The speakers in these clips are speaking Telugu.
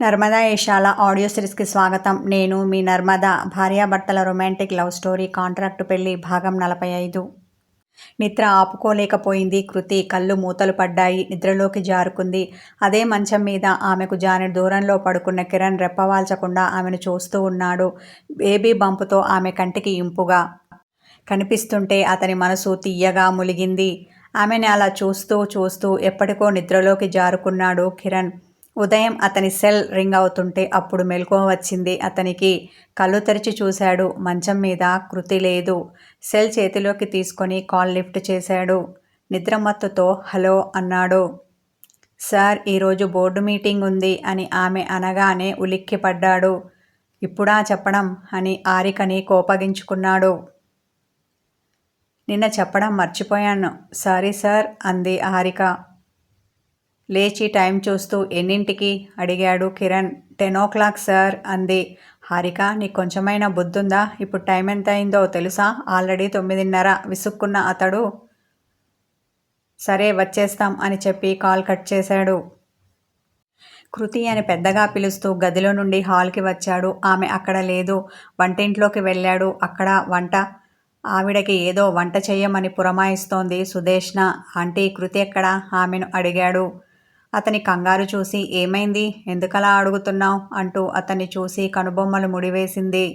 నర్మదా యశాల ఆడియో సిరీస్కి స్వాగతం. నేను మీ నర్మద. భార్యాభర్తల రొమాంటిక్ లవ్ స్టోరీ కాంట్రాక్టు పెళ్లి భాగం 45. నిద్ర ఆపుకోలేకపోయింది కృతి. కళ్ళు మూతలు పడ్డాయి. నిద్రలోకి జారుకుంది. అదే మంచం మీద ఆమెకు జానెడు దూరంలో పడుకున్న కిరణ్ రెప్పవాల్చకుండా ఆమెను చూస్తూ ఉన్నాడు. బేబీ బంపుతో ఆమె కంటికి ఇంపుగా కనిపిస్తుంటే అతని మనసు తియ్యగా ములిగింది. ఆమెని అలా చూస్తూ చూస్తూ ఎప్పటికో నిద్రలోకి జారుకున్నాడు కిరణ్. ఉదయం అతని సెల్ రింగ్ అవుతుంటే అప్పుడు మెలకువ వచ్చింది అతనికి. కళ్ళు తెరిచి చూశాడు. మంచం మీద కృతి లేదు. సెల్ చేతిలోకి తీసుకొని కాల్ లిఫ్ట్ చేశాడు. నిద్రమత్తుతో హలో అన్నాడు. సార్, ఈరోజు బోర్డు మీటింగ్ ఉంది అని ఆమె అనగానే ఉలిక్కిపడ్డాడు. ఇప్పుడా చెప్పడం అని హారికని కోపగించుకున్నాడు. నిన్న చెప్పడం మర్చిపోయాను. సారీ సార్ అంది హారిక. లేచి టైం చూస్తూ ఎన్నింటికి అడిగాడు కిరణ్. 10 o'clock సార్ అంది హారిక. నీకు కొంచెమైనా బుద్ధుందా? ఇప్పుడు టైం ఎంత అయిందో తెలుసా? ఆల్రెడీ 9:30 విసుక్కున్న అతడు సరే వచ్చేస్తాం అని చెప్పి కాల్ కట్ చేశాడు. కృతి అని పెద్దగా పిలుస్తూ గదిలో నుండి హాల్కి వచ్చాడు. ఆమె అక్కడ లేదు. వంటింట్లోకి వెళ్ళాడు. అక్కడ వంట ఆవిడకి ఏదో వంట చెయ్యమని పురమాయిస్తోంది సుదేష్ణ. ఆంటీ, కృతి ఎక్కడా? ఆమెను అడిగాడు. అతని కంగారు చూసి ఏమైంది, ఎందుకలా అడుగుతున్నావు అంటూ అతన్ని చూసి కనుబొమ్మలు ముడివేసింది.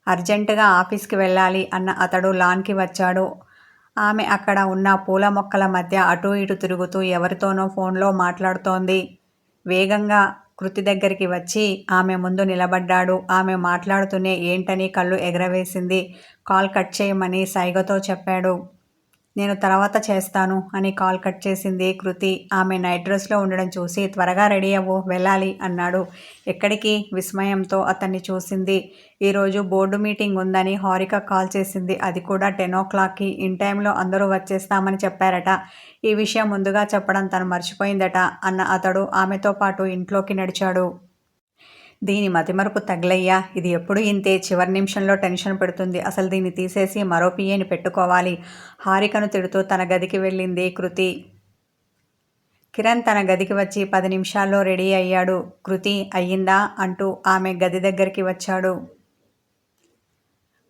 అర్జెంటుగా ఆఫీస్కి వెళ్ళాలి అన్న అతడు లాన్కి వచ్చాడు. ఆమె అక్కడ ఉన్న పూల మొక్కల మధ్య అటూ ఇటు తిరుగుతూ ఎవరితోనో ఫోన్లో మాట్లాడుతోంది. వేగంగా కృతి దగ్గరికి వచ్చి ఆమె ముందు నిలబడ్డాడు. ఆమె మాట్లాడుతూనే ఏంటని కళ్ళు ఎగరవేసింది. కాల్ కట్ చేయమని సైగతో చెప్పాడు. నేను తర్వాత చేస్తాను అని కాల్ కట్ చేసింది కృతి. ఆమె నైట్ డ్రెస్లో ఉండడం చూసి త్వరగా రెడీ అవ్వు, వెళ్ళాలి అన్నాడు. ఎక్కడికి? విస్మయంతో అతన్ని చూసింది. ఈరోజు బోర్డు మీటింగ్ ఉందని హారిక కాల్ చేసింది. అది కూడా 10 o'clockకి. ఇన్ టైంలో అందరూ వచ్చేస్తామని చెప్పారట. ఈ విషయం ముందుగా చెప్పడం తను మర్చిపోయిందట అన్న అతడు ఆమెతో పాటు ఇంట్లోకి నడిచాడు. దీని మతిమరుపు తగలయ్యా, ఇది ఎప్పుడు ఇంతే, చివరి నిమిషంలో టెన్షన్ పెడుతుంది. అసలు దీన్ని తీసేసి మరో పిఏని పెట్టుకోవాలి. హారికను తిడుతూ తన గదికి వెళ్ళింది కృతి. కిరణ్ తన గదికి వచ్చి 10 నిమిషాల్లో రెడీ అయ్యాడు. కృతి అయ్యిందా అంటూ ఆమె గది దగ్గరికి వచ్చాడు.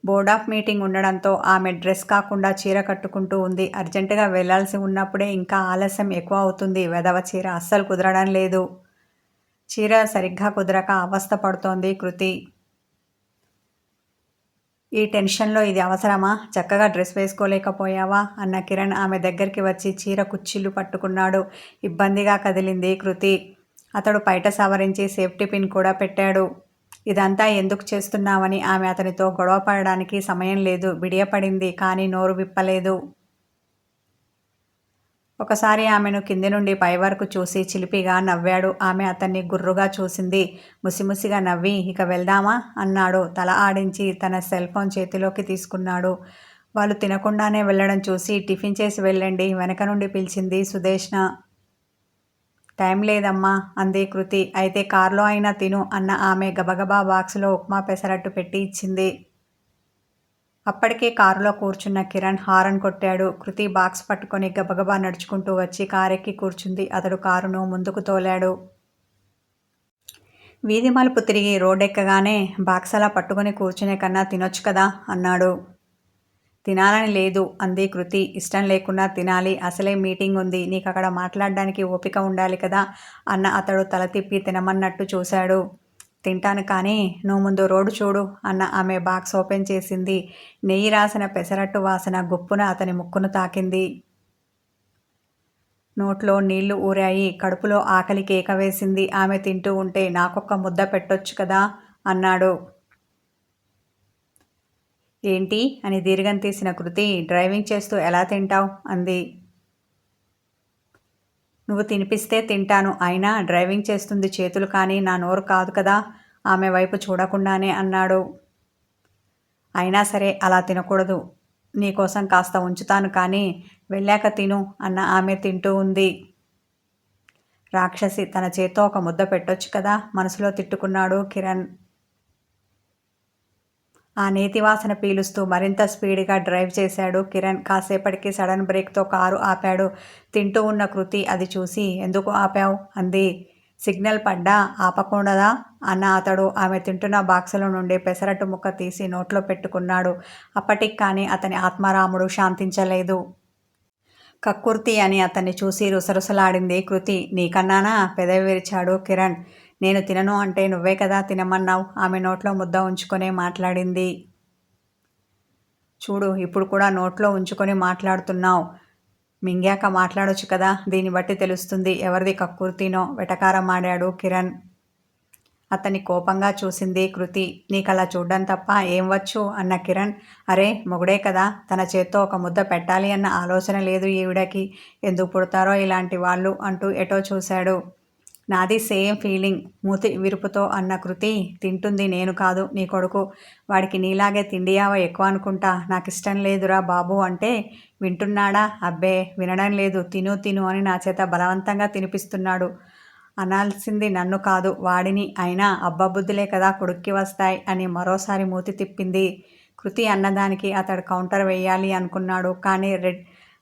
బోర్డ్ ఆఫ్ మీటింగ్ ఉండడంతో ఆమె డ్రెస్ కాకుండా చీర కట్టుకుంటూ ఉంది. అర్జెంటుగా వెళ్లాల్సి ఉన్నప్పుడే ఇంకా ఆలస్యం ఎక్కువ అవుతుంది. వెధవ చీర అస్సలు కుదరడం లేదు. చీర సరిగ్గా కుదరక అవస్థ పడుతోంది కృతి. ఈ టెన్షన్లో ఇది అవసరమా? చక్కగా డ్రెస్ వేసుకోలేకపోయావా అన్న కిరణ్ ఆమె దగ్గరికి వచ్చి చీర కుచ్చిళ్ళు పట్టుకున్నాడు. ఇబ్బందిగా కదిలింది కృతి. అతడు పైట సవరించి సేఫ్టీ పిన్ కూడా పెట్టాడు. ఇదంతా ఎందుకు చేస్తున్నావని ఆమె అతనితో గొడవ పడడానికి సమయం లేదు. బిడియపడింది, కానీ నోరు విప్పలేదు. ఒకసారి ఆమెను కింది నుండి పై వరకు చూసి చిలిపిగా నవ్వాడు. ఆమె అతన్ని గుర్రుగా చూసింది. ముసిముసిగా నవ్వి ఇక వెళ్దామా అన్నాడు. తల ఆడించి తన సెల్ ఫోన్ చేతిలోకి తీసుకున్నాడు. వాళ్ళు తినకుండానే వెళ్ళడం చూసి టిఫిన్ చేసి వెళ్ళండి వెనక నుండి పిలిచింది సుదేష్ణ. టైం లేదమ్మా అంది కృతి. అయితే కారులో అయినా తిను అన్న ఆమె గబగబా బాక్సులో ఉప్మా పెసరట్టు పెట్టి ఇచ్చింది. అప్పటికే కారులో కూర్చున్న కిరణ్ హారన్ కొట్టాడు. కృతి బాక్స్ పట్టుకొని గబగబా నడుచుకుంటూ వచ్చి కారెక్కి కూర్చుంది. అతడు కారును ముందుకు తోలాడు. వీధి మలుపు తిరిగి రోడ్డెక్కగానే బాక్స్ అలా పట్టుకొని కూర్చునే కన్నా తినొచ్చు కదా అన్నాడు. తినాలని లేదు అంది కృతి. ఇష్టం లేకున్నా తినాలి. అసలే మీటింగ్ ఉంది. నీకు అక్కడ మాట్లాడడానికి ఓపిక ఉండాలి కదా అన్న అతడు తల తిప్పి తినమన్నట్టు చూశాడు. తింటాను, కానీ నువ్వు ముందు రోడ్డు చూడు అన్న ఆమె బాక్స్ ఓపెన్ చేసింది. నెయ్యి రాసిన పెసరట్టు వాసన గుప్పున అతని ముక్కును తాకింది. నోట్లో నీళ్లు ఊరాయి. కడుపులో ఆకలి కేక వేసింది. ఆమె తింటూ ఉంటే నాకొక్క ముద్ద పెట్టొచ్చు కదా అన్నాడు. ఏంటి అని దీర్ఘం తీసిన కృతి, డ్రైవింగ్ చేస్తూ ఎలా తింటావు అంది. నువ్వు తినిపిస్తే తింటాను. అయినా డ్రైవింగ్ చేస్తుంది చేతులు కానీ నా నోరు కాదు కదా ఆమె వైపు చూడకుండానే అన్నాడు. అయినా సరే అలా తినకూడదు. నీకోసం కాస్త ఉంచుతాను, కానీ వెళ్ళాక తిను అన్న ఆమె తింటూ ఉంది. రాక్షసి, తన చేత్తో ఒక ముద్ద పెట్టొచ్చు కదా మనసులో తిట్టుకున్నాడు కిరణ్. ఆ నేతి వాసన పీలుస్తూ మరింత స్పీడ్గా డ్రైవ్ చేశాడు కిరణ్. కాసేపటికి సడన్ బ్రేక్తో కారు ఆపాడు. తింటూ ఉన్న కృతి అది చూసి ఎందుకు ఆపావు అంది. సిగ్నల్ పడ్డా ఆపకూడదా అన్న అతడు ఆమె తింటున్న బాక్సులో నుండి పెసరట్టు ముక్క తీసి నోట్లో పెట్టుకున్నాడు. అప్పటికి కానీ అతని ఆత్మారాముడు శాంతించలేదు. కక్కుర్తి అని అతన్ని చూసి రుసరుసలాడింది కృతి. నీకన్నానా? పెదవి విరిచాడు కిరణ్. నేను తినను అంటే నువ్వే కదా తినమన్నావు. ఆమె నోట్లో ముద్ద ఉంచుకొనే మాట్లాడింది. చూడు, ఇప్పుడు కూడా నోట్లో ఉంచుకొని మాట్లాడుతున్నావు. మింగాక మాట్లాడొచ్చు కదా. దీన్ని బట్టి తెలుస్తుంది ఎవరిది కక్కుర్తినో వెటకారమాడాడు కిరణ్. అతన్ని కోపంగా చూసింది కృతి. నీకలా చూడ్డం తప్ప ఏం వచ్చు అన్న కిరణ్. అరే మొగుడే కదా, తన చేత్తో ఒక ముద్ద పెట్టాలి అన్న ఆలోచన లేదు ఈవిడకి. ఎందుకు పుడతారో ఇలాంటి వాళ్ళు అంటూ ఎటో చూశాడు. నాది సేమ్ ఫీలింగ్ మూతి విరుపుతో అన్న కృతి. తింటుంది నేను కాదు నీ కొడుకు. వాడికి నీలాగే తిండియావ ఎక్కువ అనుకుంటా. నాకిష్టం లేదురా బాబు అంటే వింటున్నాడా? అబ్బే వినడం లేదు. తిను తిను అని నా చేత బలవంతంగా తినిపిస్తున్నాడు. అనాల్సింది నన్ను కాదు వాడిని. అయినా అబ్బబుద్ధులే కదా కొడుక్కి వస్తాయి అని మరోసారి మూతి తిప్పింది. కృతి అన్నదానికి అతడు కౌంటర్ వేయాలి అనుకున్నాడు. కానీ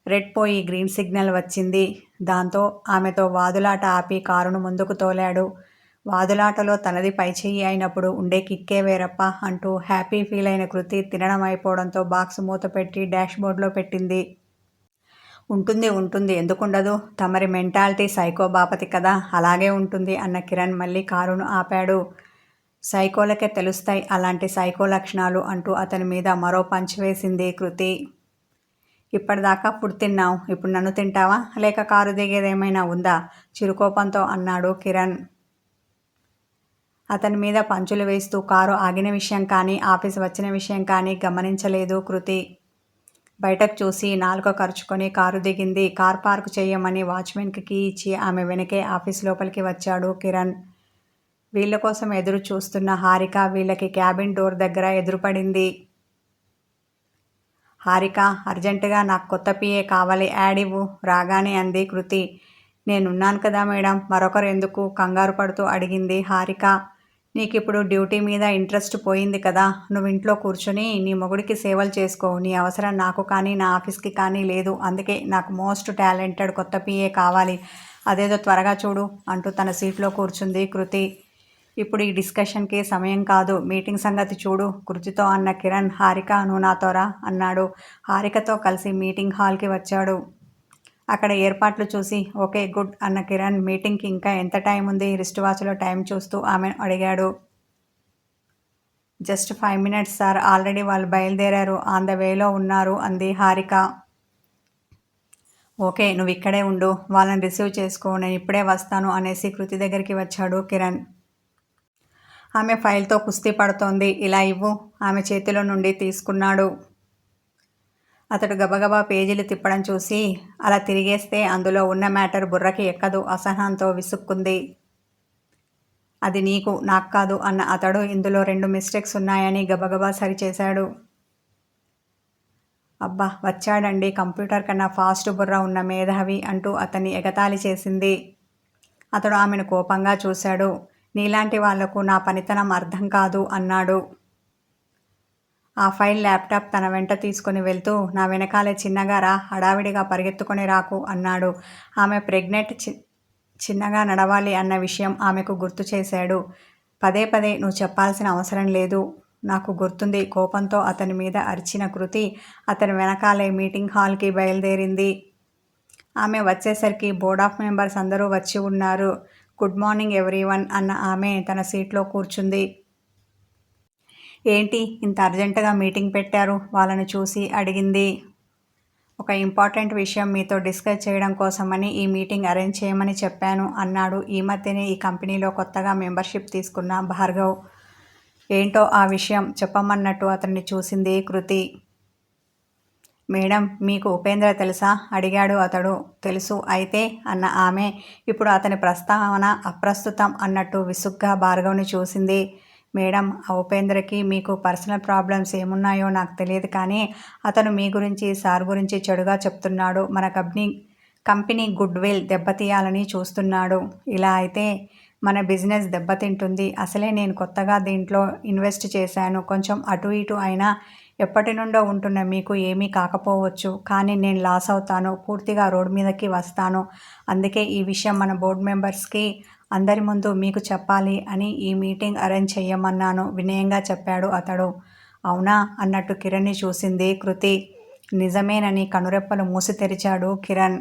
రెడ్ పోయి గ్రీన్ సిగ్నల్ వచ్చింది. దాంతో ఆమెతో వాదులాట ఆపి కారును ముందుకు తోలాడు. వాదులాటలో తనది పైచెయ్యి అయినప్పుడు ఉండే కిక్కే వేరప్ప అంటూ హ్యాపీ ఫీల్ అయిన కృతి తినడం అయిపోవడంతో బాక్స్ మూత పెట్టి డాష్బోర్డ్లో పెట్టింది. ఉంటుంది ఎందుకుండదు. తమరి మెంటాలిటీ సైకో బాపతి కదా, అలాగే ఉంటుంది అన్న కిరణ్ మళ్ళీ కారును ఆపాడు. సైకోలకే తెలుస్తాయి అలాంటి సైకో లక్షణాలు అంటూ అతని మీద మరో పంచ్ వేసింది కృతి. ఇప్పటిదాకా ఫుడ్ తిన్నావు, ఇప్పుడు నన్ను తింటావా? లేక కారు దిగేదేమైనా ఉందా? చిరుకోపంతో అన్నాడు కిరణ్. అతని మీద పంచులు వేస్తూ కారు ఆగిన విషయం కానీ ఆఫీస్ వచ్చిన విషయం కానీ గమనించలేదు కృతి. బయటకు చూసి నాలుక ఖర్చుకొని కారు దిగింది. కార్ పార్క్ చేయమని వాచ్మెన్కి కీ ఇచ్చి ఆమె వెనకే ఆఫీస్ లోపలికి వచ్చాడు కిరణ్. వీళ్ళ కోసం ఎదురు చూస్తున్న హారిక వీళ్ళకి క్యాబిన్ డోర్ దగ్గర ఎదురుపడింది. హారిక, అర్జెంటుగా నాకు కొత్త పిఏ కావాలి, యాడ్ ఇవ్వు రాగానే అంది కృతి. నేనున్నాను కదా మేడం, మరొకరు ఎందుకు కంగారు పడుతూ అడిగింది హారిక. నీకిప్పుడు డ్యూటీ మీద ఇంట్రెస్ట్ పోయింది కదా, నువ్వు ఇంట్లో కూర్చుని నీ మొగుడికి సేవలు చేసుకో. నీ అవసరం నాకు కానీ నా ఆఫీస్కి కానీ లేదు. అందుకే నాకు మోస్ట్ టాలెంటెడ్ కొత్త పిఏ కావాలి. అదేదో త్వరగా చూడు అంటూ తన సీట్లో కూర్చుంది కృతి. ఇప్పుడు ఈ డిస్కషన్కి సమయం కాదు, మీటింగ్ సంగతి చూడు కృతితో అన్న కిరణ్. హారిక నువ్వు నాతోరా అన్నాడు. హారికతో కలిసి మీటింగ్ హాల్కి వచ్చాడు. అక్కడ ఏర్పాట్లు చూసి ఓకే గుడ్ అన్న కిరణ్ మీటింగ్కి ఇంకా ఎంత టైం ఉంది రిస్ట్ వాచ్లో టైం చూస్తూ ఆమెను అడిగాడు. జస్ట్ 5 minutes సార్, ఆల్రెడీ వాళ్ళు బయలుదేరారు, ఆన్ ద వేలో ఉన్నారు అంది హారిక. ఓకే నువ్వు ఇక్కడే ఉండు, వాళ్ళని రిసీవ్ చేసుకో, నేను ఇప్పుడే వస్తాను అనేసి కృతి దగ్గరికి వచ్చాడు కిరణ్. ఆమె ఫైల్తో కుస్తీ పడుతోంది. ఇలా ఇవ్వు. ఆమె చేతిలో నుండి తీసుకున్నాడు. అతడు గబగబా పేజీలు తిప్పడం చూసి అలా తిరిగేస్తే అందులో ఉన్న మ్యాటర్ బుర్రకి ఎక్కదు అసహనంతో విసుక్కుంది. అది నీకు నాకు కాదు అన్న అతడు ఇందులో 2 మిస్టేక్స్ ఉన్నాయని గబగబా సరిచేశాడు. అబ్బా వచ్చాడండి కంప్యూటర్ కన్నా ఫాస్ట్ బుర్ర ఉన్న మేధావి అంటూ అతన్ని ఎగతాళి చేసింది. అతడు ఆమెను కోపంగా చూశాడు. నీలాంటి వాళ్లకు నా పనితనం అర్థం కాదు అన్నాడు. ఆ ఫైల్ ల్యాప్టాప్ తన వెంట తీసుకుని వెళ్తూ నా వెనకాలే చిన్నగా రా, హడావిడిగా పరిగెత్తుకొని రాకు అన్నాడు. ఆమె ప్రెగ్నెంట్, చిన్నగా నడవాలి అన్న విషయం ఆమెకు గుర్తు చేశాడు. పదే పదే నువ్వు చెప్పాల్సిన అవసరం లేదు, నాకు గుర్తుంది కోపంతో అతని మీద అరిచిన కృతి అతని వెనకాలే మీటింగ్ హాల్కి బయలుదేరింది. ఆమె వచ్చేసరికి బోర్డ్ ఆఫ్ మెంబర్స్ అందరూ వచ్చి ఉన్నారు. గుడ్ మార్నింగ్ ఎవ్రీవన్ అన్న ఆమె తన సీట్లో కూర్చుంది. ఏంటి ఇంత అర్జెంటుగా మీటింగ్ పెట్టారు వాళ్ళని చూసి అడిగింది. ఒక ఇంపార్టెంట్ విషయం మీతో డిస్కస్ చేయడం కోసమని ఈ మీటింగ్ అరేంజ్ చేయమని చెప్పాను అన్నాడు ఈ మధ్యనే ఈ కంపెనీలో కొత్తగా మెంబర్షిప్ తీసుకున్న భార్గవ్. ఏంటో ఆ విషయం చెప్పమన్నట్టు అతన్ని చూసింది కృతి. మేడం మీకు ఉపేంద్ర తెలుసా అడిగాడు అతడు. తెలుసు అయితే అన్న ఆమె ఇప్పుడు అతని ప్రస్తావన అప్రస్తుతం అన్నట్టు విసుగ్గా భార్గవ్ని చూసింది. మేడం ఆ ఉపేంద్రకి మీకు పర్సనల్ ప్రాబ్లమ్స్ ఏమున్నాయో నాకు తెలియదు కానీ అతను మీ గురించి సార్ గురించి చెడుగా చెప్తున్నాడు. మన కంపెనీ గుడ్ విల్ దెబ్బతీయాలని చూస్తున్నాడు. ఇలా అయితే మన బిజినెస్ దెబ్బతింటుంది. అసలే నేను కొత్తగా దీంట్లో ఇన్వెస్ట్ చేశాను. కొంచెం అటు ఇటు అయినా ఎప్పటి నుండో ఉంటున్న మీకు ఏమీ కాకపోవచ్చు, కానీ నేను లాస్ అవుతాను, పూర్తిగా రోడ్ మీదకి వస్తాను. అందుకే ఈ విషయం మన బోర్డు మెంబర్స్కి అందరి ముందు మీకు చెప్పాలి అని ఈ మీటింగ్ అరేంజ్ చెయ్యమన్నాను వినయంగా చెప్పాడు అతడు. అవునా అన్నట్టు కిరణ్ని చూసింది కృతి. నిజమేనని కనురెప్పలు మూసి తెరిచాడు కిరణ్.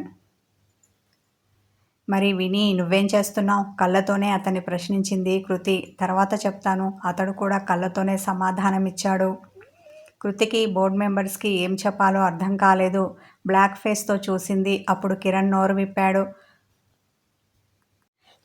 మరి విని నువ్వేం చేస్తున్నావు? కళ్ళతోనే అతన్ని ప్రశ్నించింది కృతి. తర్వాత చెప్తాను. అతడు కూడా కళ్ళతోనే సమాధానమిచ్చాడు. కృతికి బోర్డ్ మెంబర్స్కి ఏం చెప్పాలో అర్థం కాలేదు. బ్లాక్ ఫేస్తో చూసింది. అప్పుడు కిరణ్ నోరు విప్పాడు.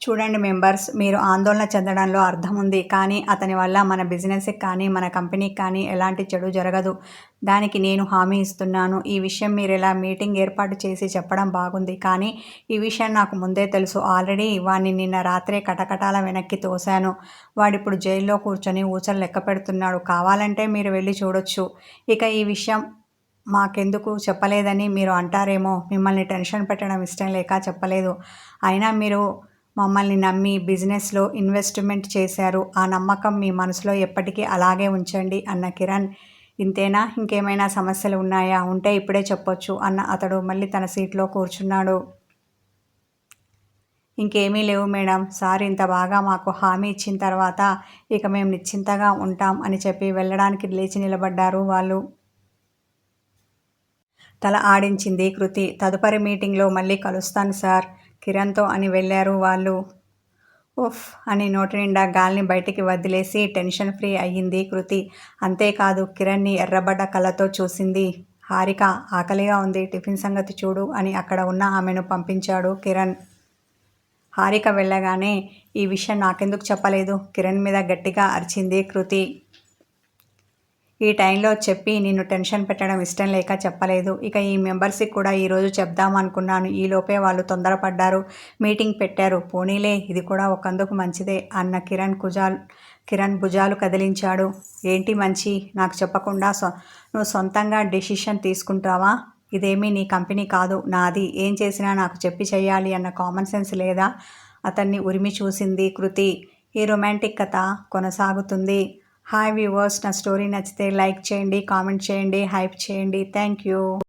చూడండి మెంబర్స్, మీరు ఆందోళన చెందడంలో అర్థం ఉంది. కానీ అతని వల్ల మన బిజినెస్కి కానీ మన కంపెనీకి కానీ ఎలాంటి చెడు జరగదు. దానికి నేను హామీ ఇస్తున్నాను. ఈ విషయం మీరు ఇలా మీటింగ్ ఏర్పాటు చేసి చెప్పడం బాగుంది. కానీ ఈ విషయం నాకు ముందే తెలుసు. ఆల్రెడీ వాడిని నిన్న రాత్రే కటకటాల వెనక్కి తోశాను. వాడిప్పుడు జైల్లో కూర్చొని ఊచలు లెక్క పెడుతున్నాడు. కావాలంటే మీరు వెళ్ళి చూడొచ్చు. ఇక ఈ విషయం మాకెందుకు చెప్పలేదని మీరు అంటారేమో. మిమ్మల్ని టెన్షన్ పెట్టడం ఇష్టం లేక చెప్పలేదు. అయినా మీరు మమ్మల్ని నమ్మి బిజినెస్లో ఇన్వెస్ట్మెంట్ చేశారు. ఆ నమ్మకం మీ మనసులో ఎప్పటికీ అలాగే ఉంచండి అన్న కిరణ్. ఇంతేనా? ఇంకేమైనా సమస్యలు ఉన్నాయా? ఉంటే ఇప్పుడే చెప్పొచ్చు అన్న అతడు మళ్ళీ తన సీట్లో కూర్చున్నాడు. ఇంకేమీ లేవు మేడం. సార్ ఇంత బాగా మాకు హామీ ఇచ్చిన తర్వాత ఇక మేము నిశ్చింతగా ఉంటాం అని చెప్పి వెళ్ళడానికి లేచి నిలబడ్డారు వాళ్ళు. తల ఆడించింది కృతి. తదుపరి మీటింగ్లో మళ్ళీ కలుస్తాను సార్ కిరణ్తో అని వెళ్ళారు వాళ్ళు. ఉఫ్ అని నోటి నిండా గాలిని బయటికి వదిలేసి టెన్షన్ ఫ్రీ అయ్యింది కృతి. అంతేకాదు కిరణ్ని ఎర్రబడ్డ కళ్ళతో చూసింది. హారిక, ఆకలిగా ఉంది, టిఫిన్ సంగతి చూడు అని అక్కడ ఉన్న ఆమెను పంపించాడు కిరణ్. హారిక వెళ్ళగానే ఈ విషయం నాకెందుకు చెప్పలేదు? కిరణ్ మీద గట్టిగా అరిచింది కృతి. ఈ టైంలో చెప్పి నిన్ను టెన్షన్ పెట్టడం ఇష్టం లేక చెప్పలేదు. ఇక ఈ మెంబర్స్కి కూడా ఈరోజు చెప్దామనుకున్నాను. ఈలోపే వాళ్ళు తొందరపడ్డారు, మీటింగ్ పెట్టారు. పోనీలే, ఇది కూడా ఒకందుకు మంచిదే అన్న కిరణ్ భుజాలు కదిలించాడు. ఏంటి మంచి? నాకు చెప్పకుండా నువ్వు సొంతంగా డెసిషన్ తీసుకుంటావా? ఇదేమీ నీ కంపెనీ కాదు, నాది. ఏం చేసినా నాకు చెప్పి చెయ్యాలి అన్న కామన్ సెన్స్ లేదా? అతన్ని ఉరిమి చూసింది కృతి. ఈ రొమాంటిక్ కథ కొనసాగుతుంది. హాయ్ వ్యూవర్స్, నా స్టోరీ నచ్చితే లైక్ చేయండి, కామెంట్ చేయండి, హైప్ చేయండి. Thank you.